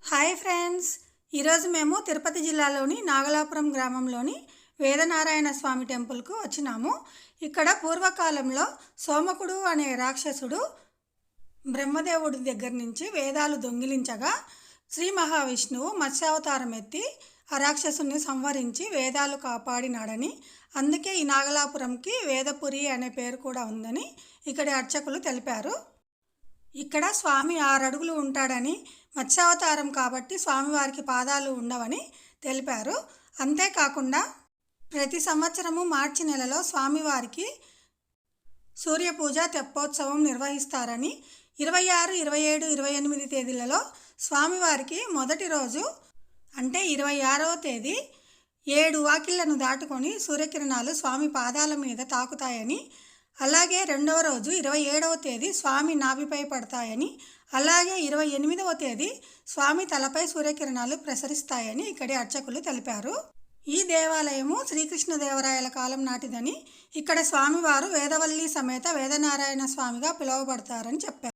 Hi friends, ఈరోజు మేము తిరుపతి జిల్లాలోని నాగలాపురం గ్రామంలోని వేదనారాయణ స్వామి టెంపుల్కు వచ్చినాము. ఇక్కడ పూర్వకాలంలో సోమకుడు అనే రాక్షసుడు బ్రహ్మదేవుడి దగ్గర నుంచి వేదాలు దొంగిలించగా శ్రీ మహావిష్ణువు మత్స్యావతారం ఎత్తి ఆ రాక్షసుని సంహరించి వేదాలు కాపాడినాడని, అందుకే ఈ నాగలాపురంకి వేదపురి అనే పేరు కూడా ఉందని ఇక్కడి అర్చకులు తెలిపారు. ఇక్కడ స్వామి 6 అడుగులు ఉంటాడని, మత్స్యావతారం కాబట్టి స్వామివారికి పాదాలు ఉండవని తెలిపారు. అంతేకాకుండా ప్రతి సంవత్సరము మార్చి నెలలో స్వామివారికి సూర్యపూజ తెప్పోత్సవం నిర్వహిస్తారని, 26, 27, 28 తేదీలలో స్వామివారికి మొదటి రోజు అంటే 26వ తేదీ 7 వాకిళ్లను దాటుకొని సూర్యకిరణాలు స్వామి పాదాల మీద తాకుతాయని, అలాగే రెండవ రోజు 27వ తేదీ స్వామి నాభిపై పడతాయని, అలాగే 28వ తేదీ స్వామి తలపై సూర్యకిరణాలు ప్రసరిస్తాయని ఇక్కడి అర్చకులు తెలిపారు. ఈ దేవాలయము శ్రీకృష్ణదేవరాయల కాలం నాటిదని, ఇక్కడ స్వామివారు వేదవల్లి సమేత వేదనారాయణ స్వామిగా పిలువబడతారని చెప్పారు.